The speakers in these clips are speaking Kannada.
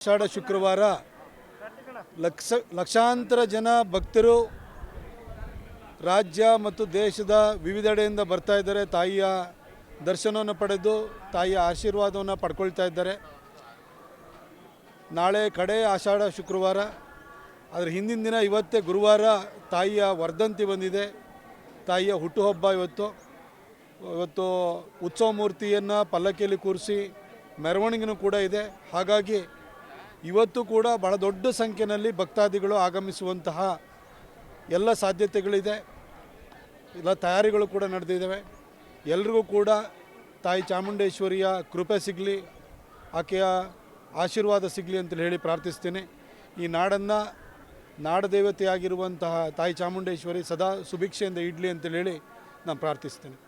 ಆಷಾಢ ಶುಕ್ರವಾರ ಲಕ್ಷಾಂತರ ಜನ ಭಕ್ತರು ರಾಜ್ಯ ಮತ್ತು ದೇಶದ ವಿವಿಧೆಡೆಯಿಂದ ಬರ್ತಾ ಇದ್ದಾರೆ. ತಾಯಿಯ ದರ್ಶನವನ್ನು ಪಡೆದು ತಾಯಿಯ ಆಶೀರ್ವಾದವನ್ನು ಪಡ್ಕೊಳ್ತಾ ಇದ್ದಾರೆ. ನಾಳೆ ಕಡೆ ಆಷಾಢ ಶುಕ್ರವಾರ, ಅದರ ಹಿಂದಿನ ದಿನ ಇವತ್ತೇ ಗುರುವಾರ ತಾಯಿಯ ವರ್ಧಂತಿ ಬಂದಿದೆ. ತಾಯಿಯ ಹುಟ್ಟುಹಬ್ಬ ಇವತ್ತು ಉತ್ಸವ ಮೂರ್ತಿಯನ್ನು ಪಲ್ಲಕ್ಕಿಯಲ್ಲಿ ಕೂರಿಸಿ ಮೆರವಣಿಗೆನೂ ಕೂಡ ಇದೆ. ಹಾಗಾಗಿ ಇವತ್ತು ಕೂಡ ಬಹಳ ದೊಡ್ಡ ಸಂಖ್ಯೆಯಲ್ಲಿ ಭಕ್ತಾದಿಗಳು ಆಗಮಿಸುವಂತಹ ಎಲ್ಲ ಸಾಧ್ಯತೆಗಳಿದೆ. ಎಲ್ಲ ತಯಾರಿಗಳು ಕೂಡ ನಡೆದಿದ್ದಾವೆ. ಎಲ್ರಿಗೂ ಕೂಡ ತಾಯಿ ಚಾಮುಂಡೇಶ್ವರಿಯ ಕೃಪೆ ಸಿಗಲಿ, ಆಕೆಯ ಆಶೀರ್ವಾದ ಸಿಗಲಿ ಅಂತೇಳಿ ಹೇಳಿ ಪ್ರಾರ್ಥಿಸ್ತೀನಿ. ಈ ನಾಡನ್ನು ನಾಡದೇವತೆಯಾಗಿರುವಂತಹ ತಾಯಿ ಚಾಮುಂಡೇಶ್ವರಿ ಸದಾ ಸುಭಿಕ್ಷೆಯಿಂದ ಇಡಲಿ ಅಂತೇಳಿ ಹೇಳಿ ನಾನು ಪ್ರಾರ್ಥಿಸ್ತೇನೆ.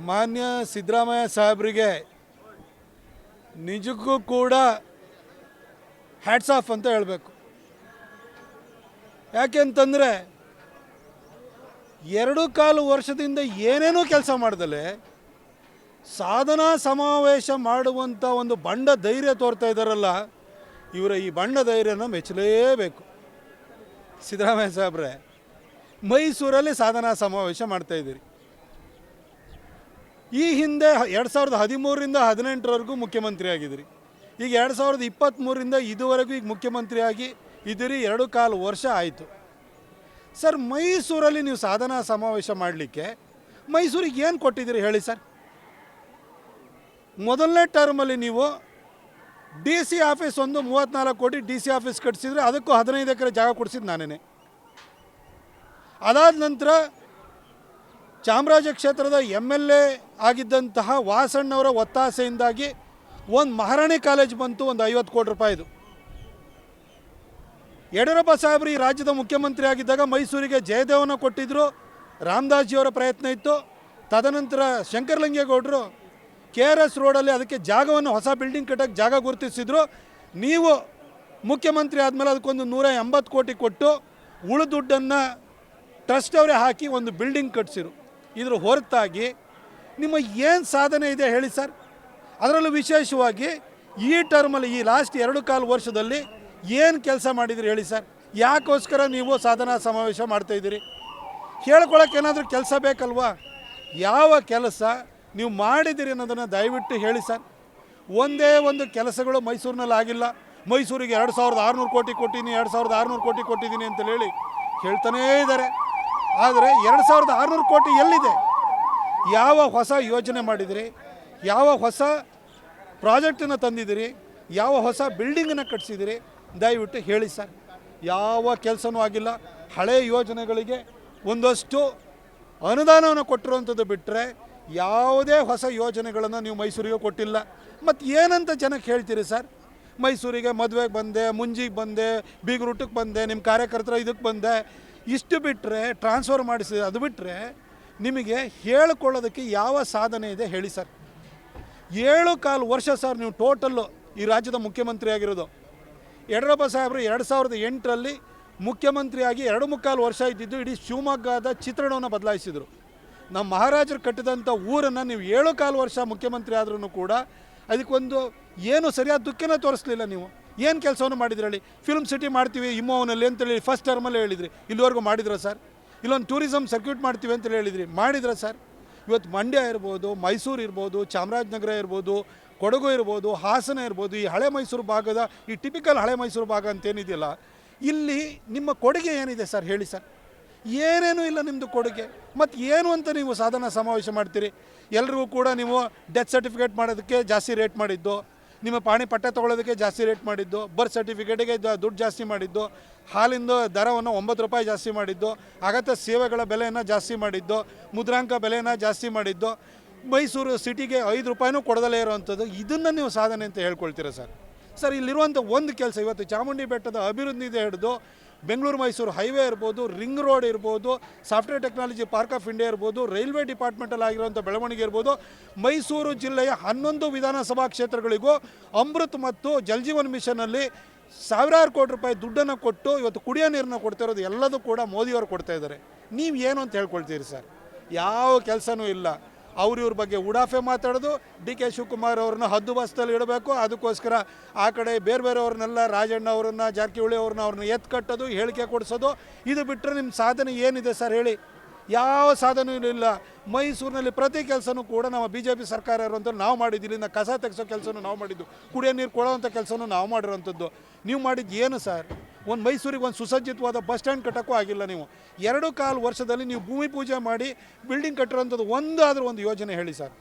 ಮಾನ್ಯ ಸಿದ್ದರಾಮಯ್ಯ ಸಾಹೇಬರಿಗೆ ನಿಜಕ್ಕೂ ಕೂಡ ಹ್ಯಾಟ್ಸ್ ಆಫ್ ಅಂತ ಹೇಳಬೇಕು. ಯಾಕೆಂತಂದರೆ 2.25 ವರ್ಷದಿಂದ ಏನೇನೂ ಕೆಲಸ ಮಾಡ್ದಲೆ ಸಾಧನಾ ಸಮಾವೇಶ ಮಾಡುವಂಥ ಒಂದು ಬಂಡ ಧೈರ್ಯ ತೋರ್ತಾ ಇದ್ದಾರಲ್ಲ, ಇವರ ಈ ಬಂಡ ಧೈರ್ಯನ ಮೆಚ್ಚಲೇಬೇಕು. ಸಿದ್ದರಾಮಯ್ಯ ಸಾಹೇಬ್ರೆ, ಮೈಸೂರಲ್ಲಿ ಸಾಧನಾ ಸಮಾವೇಶ ಮಾಡ್ತಾಯಿದ್ದೀರಿ. ಈ ಹಿಂದೆ 2013ರಿಂದ 2018ರವರೆಗೂ ಮುಖ್ಯಮಂತ್ರಿ ಆಗಿದ್ದೀರಿ. ಈಗ 2023ರಿಂದ ಇದುವರೆಗೂ ಈಗ ಮುಖ್ಯಮಂತ್ರಿ ಆಗಿ ಇದ್ದೀರಿ. 2.25 ವರ್ಷ ಆಯಿತು. ಸರ್, ಮೈಸೂರಲ್ಲಿ ನೀವು ಸಾಧನಾ ಸಮಾವೇಶ ಮಾಡಲಿಕ್ಕೆ ಮೈಸೂರಿಗೆ ಏನು ಕೊಟ್ಟಿದ್ದೀರಿ ಹೇಳಿ ಸರ್? ಮೊದಲನೇ ಟರ್ಮಲ್ಲಿ ನೀವು DC ಆಫೀಸ್ ಒಂದು 34 ಕೋಟಿ DC ಆಫೀಸ್ ಕಟ್ಟಿಸಿದ್ರೆ ಅದಕ್ಕೂ 15 ಎಕರೆ ಜಾಗ ಕೊಡಿಸಿದ್ದು ನಾನೇ. ಅದಾದ ನಂತರ ಚಾಮರಾಜ ಕ್ಷೇತ್ರದ MLA ಆಗಿದ್ದಂತಹ ವಾಸಣ್ಣವರ ಒತ್ತಾಸೆಯಿಂದಾಗಿ ಒಂದು ಮಹಾರಾಣಿ ಕಾಲೇಜ್ ಬಂತು, ಒಂದು 50 ಕೋಟಿ ರೂಪಾಯಿದು. ಯಡಿಯೂರಪ್ಪ ಸಾಹೇಬರು ಈ ರಾಜ್ಯದ ಮುಖ್ಯಮಂತ್ರಿ ಆಗಿದ್ದಾಗ ಮೈಸೂರಿಗೆ ಜಯದೇವನ ಕೊಟ್ಟಿದ್ದರು. ರಾಮದಾಸ್ಜಿಯವರ ಪ್ರಯತ್ನ ಇತ್ತು. ತದನಂತರ ಶಂಕರಲಿಂಗೇಗೌಡರು KRS ರೋಡಲ್ಲಿ ಅದಕ್ಕೆ ಜಾಗವನ್ನು, ಹೊಸ ಬಿಲ್ಡಿಂಗ್ ಕಟ್ಟೋಕ್ಕೆ ಜಾಗ ಗುರುತಿಸಿದ್ರು. ನೀವು ಮುಖ್ಯಮಂತ್ರಿ ಆದಮೇಲೆ ಅದಕ್ಕೊಂದು 180 ಕೋಟಿ ಕೊಟ್ಟು ಉಳಿದ ದುಡ್ಡನ್ನು ಟ್ರಸ್ಟ್ ಅವರೇ ಹಾಕಿ ಒಂದು ಬಿಲ್ಡಿಂಗ್ ಕಟ್ಟಿಸಿರು. ಇದ್ರ ಹೊರತಾಗಿ ನಿಮ್ಮ ಏನು ಸಾಧನೆ ಇದೆ ಹೇಳಿ ಸರ್? ಅದರಲ್ಲೂ ವಿಶೇಷವಾಗಿ ಈ ಟರ್ಮಲ್ಲಿ, ಈ ಲಾಸ್ಟ್ 2.25 ವರ್ಷದಲ್ಲಿ ಏನು ಕೆಲಸ ಮಾಡಿದಿರಿ ಹೇಳಿ ಸರ್? ಯಾಕೋಸ್ಕರ ನೀವು ಸಾಧನಾ ಸಮಾವೇಶ ಮಾಡ್ತಾಯಿದ್ದೀರಿ? ಹೇಳ್ಕೊಳಕ್ಕೆ ಏನಾದರೂ ಕೆಲಸ ಬೇಕಲ್ವಾ? ಯಾವ ಕೆಲಸ ನೀವು ಮಾಡಿದಿರಿ ಅನ್ನೋದನ್ನು ದಯವಿಟ್ಟು ಹೇಳಿ ಸರ್. ಒಂದೇ ಒಂದು ಕೆಲಸಗಳು ಮೈಸೂರಿನಲ್ಲಿ ಆಗಿಲ್ಲ. ಮೈಸೂರಿಗೆ 2600 ಕೋಟಿ ಕೊಟ್ಟಿದ್ದೀನಿ, 2600 ಕೋಟಿ ಕೊಟ್ಟಿದ್ದೀನಿ ಅಂತೇಳಿ ಹೇಳಿ ಹೇಳ್ತಾನೇ ಇದ್ದಾರೆ. ಆದರೆ 2600 ಕೋಟಿ ಎಲ್ಲಿದೆ? ಯಾವ ಹೊಸ ಯೋಜನೆ ಮಾಡಿದಿರಿ? ಯಾವ ಹೊಸ ಪ್ರಾಜೆಕ್ಟನ್ನು ತಂದಿದ್ದೀರಿ? ಯಾವ ಹೊಸ ಬಿಲ್ಡಿಂಗನ್ನು ಕಟ್ಟಿಸಿದಿರಿ? ದಯವಿಟ್ಟು ಹೇಳಿ ಸರ್. ಯಾವ ಕೆಲಸನೂ ಆಗಿಲ್ಲ. ಹಳೆ ಯೋಜನೆಗಳಿಗೆ ಒಂದಷ್ಟು ಅನುದಾನವನ್ನು ಕೊಟ್ಟಿರುವಂಥದ್ದು ಬಿಟ್ಟರೆ ಯಾವುದೇ ಹೊಸ ಯೋಜನೆಗಳನ್ನು ನೀವು ಮೈಸೂರಿಗೆ ಕೊಟ್ಟಿಲ್ಲ. ಮತ್ತು ಏನಂತ ಜನಕ್ಕೆ ಹೇಳ್ತೀರಿ ಸರ್? ಮೈಸೂರಿಗೆ ಮದುವೆಗೆ ಬಂದೆ, ಮುಂಜಿಗೆ ಬಂದೆ, ಬೀಗರೂಟಕ್ಕೆ ಬಂದೆ, ನಿಮ್ಮ ಕಾರ್ಯಕರ್ತರ ಇದಕ್ಕೆ ಬಂದೆ, ಇಷ್ಟು ಬಿಟ್ಟರೆ ಟ್ರಾನ್ಸ್ಫರ್ ಮಾಡಿಸಿದೆ. ಅದು ಬಿಟ್ಟರೆ ನಿಮಗೆ ಹೇಳ್ಕೊಳ್ಳೋದಕ್ಕೆ ಯಾವ ಸಾಧನೆ ಇದೆ ಹೇಳಿ ಸರ್? 7.25 ವರ್ಷ ಸರ್ ನೀವು ಟೋಟಲ್ಲು ಈ ರಾಜ್ಯದ ಮುಖ್ಯಮಂತ್ರಿ ಆಗಿರೋದು. ಯಡಿಯೂರಪ್ಪ ಸಾಹೇಬರು 2008ರಲ್ಲಿ ಮುಖ್ಯಮಂತ್ರಿಯಾಗಿ 2.25 ವರ್ಷ ಇದ್ದಿದ್ದು ಇಡೀ ಶಿವಮೊಗ್ಗದ ಚಿತ್ರಣವನ್ನು ಬದಲಾಯಿಸಿದರು. ನಮ್ಮ ಮಹಾರಾಜರು ಕಟ್ಟಿದಂಥ ಊರನ್ನು ನೀವು 7.25 ವರ್ಷ ಮುಖ್ಯಮಂತ್ರಿ ಆದ್ರೂ ಕೂಡ ಅದಕ್ಕೊಂದು ಏನು ಸರಿಯಾದ ದುಃಖನ ತೋರಿಸಲಿಲ್ಲ. ನೀವು ಏನು ಕೆಲಸವನ್ನು ಮಾಡಿದ್ರಿ ಹೇಳಿ? ಫಿಲ್ಮ್ ಸಿಟಿ ಮಾಡ್ತೀವಿ ಇಮ್ಮೋವನಲ್ಲಿ ಅಂತೇಳಿ ಫಸ್ಟ್ ಟರ್ಮಲ್ಲೇ ಹೇಳಿದ್ರಿ. ಇಲ್ಲಿವರೆಗೂ ಮಾಡಿದ್ರ ಸರ್? ಇಲ್ಲೊಂದು ಟೂರಿಸಮ್ ಸರ್ಕ್ಯೂಟ್ ಮಾಡ್ತೀವಿ ಅಂತೇಳಿ ಹೇಳಿದ್ರಿ, ಮಾಡಿದ್ರ ಸರ್? ಇವತ್ತು ಮಂಡ್ಯ ಇರ್ಬೋದು, ಮೈಸೂರು ಇರ್ಬೋದು, ಚಾಮರಾಜನಗರ ಇರ್ಬೋದು, ಕೊಡಗು ಇರ್ಬೋದು, ಹಾಸನ ಇರ್ಬೋದು, ಈ ಹಳೆ ಮೈಸೂರು ಭಾಗದ ಈ ಟಿಪಿಕಲ್ ಹಳೆ ಮೈಸೂರು ಭಾಗ ಅಂತೇನಿದೆಯಲ್ಲ, ಇಲ್ಲಿ ನಿಮ್ಮ ಕೊಡುಗೆ ಏನಿದೆ ಸರ್ ಹೇಳಿ ಸರ್? ಏನೇನೂ ಇಲ್ಲ ನಿಮ್ಮದು ಕೊಡುಗೆ. ಮತ್ತು ಏನು ಅಂತ ನೀವು ಸಾಧನಾ ಸಮಾವೇಶ ಮಾಡ್ತೀರಿ? ಎಲ್ರಿಗೂ ಕೂಡ ನೀವು ಡೆತ್ ಸರ್ಟಿಫಿಕೇಟ್ ಮಾಡೋದಕ್ಕೆ ಜಾಸ್ತಿ ರೇಟ್ ಮಾಡಿದ್ದು, ನಿಮ್ಮ ಪಾಣಿ ಪಟ್ಟ ತೊಗೊಳೋದಕ್ಕೆ ಜಾಸ್ತಿ ರೇಟ್ ಮಾಡಿದ್ದು, ಬರ್ತ್ ಸರ್ಟಿಫಿಕೇಟಿಗೆ ದುಡ್ಡು ಜಾಸ್ತಿ ಮಾಡಿದ್ದು, ಹಾಲಿಂದ ದರವನ್ನು 9 ರೂಪಾಯಿ ಜಾಸ್ತಿ ಮಾಡಿದ್ದು, ಅಗತ್ಯ ಸೇವೆಗಳ ಬೆಲೆಯನ್ನು ಜಾಸ್ತಿ ಮಾಡಿದ್ದು, ಮುದ್ರಾಂಕ ಬೆಲೆಯನ್ನು ಜಾಸ್ತಿ ಮಾಡಿದ್ದು, ಮೈಸೂರು ಸಿಟಿಗೆ 5 ರೂಪಾಯಿನೂ ಕೊಡದಲ್ಲೇ ಇರೋವಂಥದ್ದು. ಇದನ್ನು ನೀವು ಸಾಧನೆ ಅಂತ ಹೇಳ್ಕೊಳ್ತೀರಾ ಸರ್? ಸರ್, ಇಲ್ಲಿರುವಂಥ ಒಂದು ಕೆಲಸ, ಇವತ್ತು ಚಾಮುಂಡಿ ಬೆಟ್ಟದ ಅಭಿವೃದ್ಧಿಯಿಂದ ಹಿಡಿದು ಬೆಂಗಳೂರು ಮೈಸೂರು ಹೈವೇ ಇರ್ಬೋದು, ರಿಂಗ್ ರೋಡ್ ಇರ್ಬೋದು, software technology park of India ಇರ್ಬೋದು, ರೈಲ್ವೆ ಡಿಪಾರ್ಟ್ಮೆಂಟಲ್ಲಿ ಆಗಿರುವಂಥ ಬೆಳವಣಿಗೆ ಇರ್ಬೋದು, ಮೈಸೂರು ಜಿಲ್ಲೆಯ 11 ವಿಧಾನಸಭಾ ಕ್ಷೇತ್ರಗಳಿಗೂ ಅಮೃತ್ ಮತ್ತು ಜಲಜೀವನ್ ಮಿಷನಲ್ಲಿ ಸಾವಿರಾರು ಕೋಟಿ ರೂಪಾಯಿ ದುಡ್ಡನ್ನು ಕೊಟ್ಟು ಇವತ್ತು ಕುಡಿಯೋ ನೀರನ್ನು ಕೊಡ್ತಾ ಇರೋದು ಎಲ್ಲದೂ ಕೂಡ ಮೋದಿಯವರು ಕೊಡ್ತಾ ಇದ್ದಾರೆ. ನೀವು ಏನು ಅಂತ ಹೇಳ್ಕೊಳ್ತೀರಿ ಸರ್? ಯಾವ ಕೆಲಸನೂ ಇಲ್ಲ. ಇವ್ರ ಬಗ್ಗೆ ಉಡಾಫೆ ಮಾತಾಡೋದು, ಡಿ ಕೆ ಶಿವಕುಮಾರ್ ಅವ್ರನ್ನ ಹದ್ದು ಬಸ್ತಲ್ಲಿ ಇಡಬೇಕು, ಅದಕ್ಕೋಸ್ಕರ ಆ ಕಡೆ ಬೇರೆಯವ್ರನ್ನೆಲ್ಲ ರಾಜಣ್ಣ ಅವರನ್ನ, ಜಾರಕಿಹೊಳಿ ಅವ್ರನ್ನ ಎತ್ತು ಕಟ್ಟೋದು, ಹೇಳಿಕೆ ಕೊಡಿಸೋದು. ಇದು ಬಿಟ್ಟರೆ ನಿಮ್ಮ ಸಾಧನೆ ಏನಿದೆ ಸರ್ ಹೇಳಿ? ಯಾವ ಸಾಧನೆಯೂ ಇಲ್ಲ. ಮೈಸೂರಿನಲ್ಲಿ ಪ್ರತಿ ಕೆಲಸನೂ ಕೂಡ ನಮ್ಮ BJP ಸರ್ಕಾರ ಇರುವಂಥ ನಾವು ಮಾಡಿದ್ದು. ಇಲ್ಲಿಂದ ಕಸ ತೆಗೆಸೋ ಕೆಲಸನೂ ನಾವು ಮಾಡಿದ್ದು, ಕುಡಿಯೋ ನೀರು ಕೊಡೋವಂಥ ಕೆಲಸನೂ ನಾವು ಮಾಡಿರೋವಂಥದ್ದು. ನೀವು ಮಾಡಿದ್ದು ಏನು ಸರ್? ಒಂದು ಮೈಸೂರಿಗೆ ಒಂದು ಸುಸಜ್ಜಿತವಾದ ಬಸ್ ಸ್ಟ್ಯಾಂಡ್ ಕಟ್ಟೋಕ್ಕೂ ಆಗಿಲ್ಲ. ನೀವು 2.25 ವರ್ಷದಲ್ಲಿ ನೀವು ಭೂಮಿ ಪೂಜೆ ಮಾಡಿ ಬಿಲ್ಡಿಂಗ್ ಕಟ್ಟಿರೋಂಥದ್ದು ಒಂದಾದರೂ ಒಂದು ಯೋಜನೆ ಹೇಳಿ ಸರ್.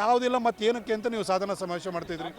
ಯಾವುದಿಲ್ಲ, ಮತ್ತೇನಕ್ಕೆ ಅಂತ ನೀವು ಸಾಧನಾ ಸಮಾವೇಶ ಮಾಡ್ತಿದ್ರಿ?